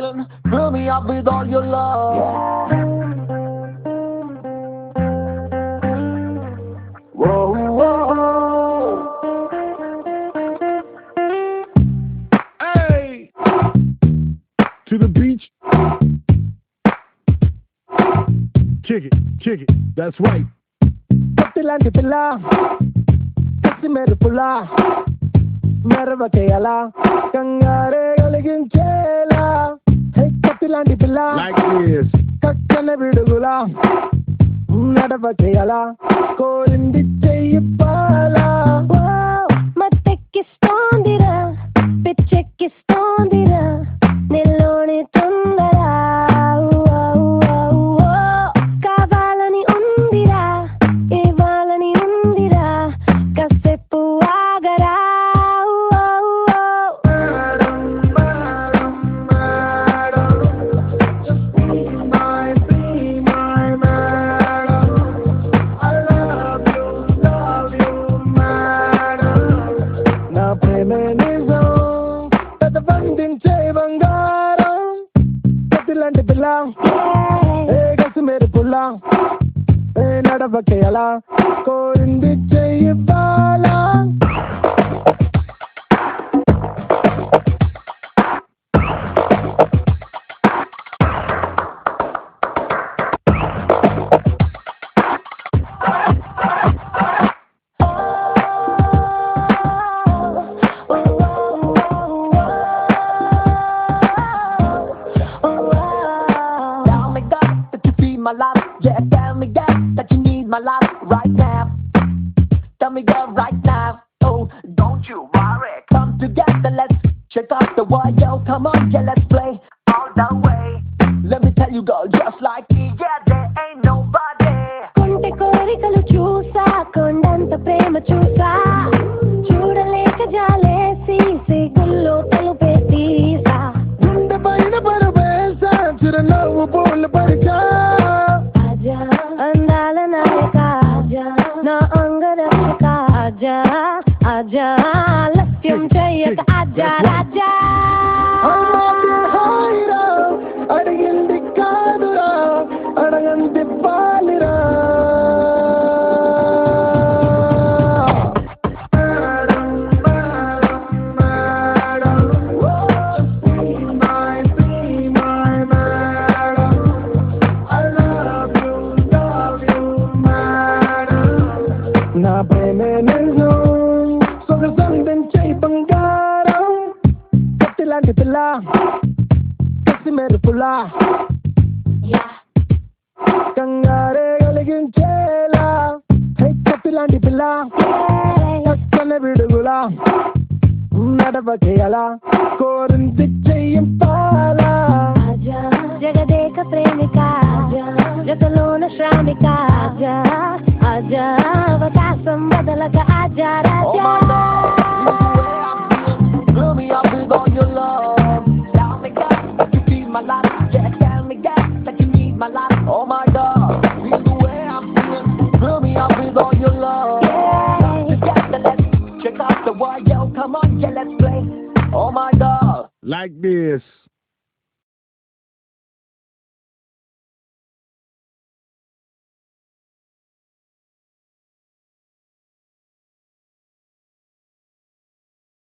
feeling? Fill me up with all your love. Whoa, whoa. Hey, to the beach. Kick it, that's right. పత్తిలాంటి పిల్ల పచ్చి మెరుపులా మెరవకేయలా కంగారే కలిగించేలా పత్తిలాంటి పిల్ల Like this. కక్కన విడుగులా నడవకేయలా కోరింది చెయ్యిపాలా మత్తెక్కిస్తోందిరా పిచ్చెక్కిస్తోందిరా నిల్లోని తొందర కావాలని ఉందిరా ఇవ్వాలని ఉందిరా కాసేపు ఆగరా నా ప్రేమే నిజం పెద్ద బంధించే బంగారం పత్తిలాంటి పిల్ల ఏ గసు మెరుపుల్లా ఏ నడవకేయలా కోరింది చెయ్యిపాలా Tell me, God, that you feel my love. Yeah, tell me, God, that you need my love right now. Tell me, God, right now. Oh, don't you worry. Come together, let's check out the world. Yo, come on, yeah, let's play all the way. Let me tell you, girl, just like me, yeah, there ain't nobody. కొంటె కోరికలు చూసా కొండంత ప్రేమ చూసా చూడలేక జాలేసి సిగ్గుల్లో తలుపే తీసా గుండె పైన పరవేశా చిరునవ్వు పూలు పరిచా ఆజా అందాల నాయక ఆజా నా అంగరక్షక ఆజా ఆజా లక్ష్యం చెయ్యక ఆజా రాజా హాయిరా అడిగింది కాదురా అడగంది పాలిరా నా ప్రేమే నిజం సొగసందించే బంగారం కత్తిలాంటి పిల్ల కత్తి మెరుపులా కంగారే కలిగించేలా కత్తిలాంటి పిల్ల కక్కన విడుగులా నడవకేయలా కోరింది చెయ్యిపాలా ఆజా జగదేక ప్రేమిక ఆజా జగలోన శ్రామిక ఆజా ఆజా అవకాశం బదలక ఆజా Oh Raja my God, fill me up with all your love. Tell me, God, that you feel my love. Yeah, tell me, God, that you need my love. Oh my God, feel the way I'm feeling. Fill me up with all your love. Come together, let's check out the world. Yo, come on, yeah, let's play. Oh my God. Like this.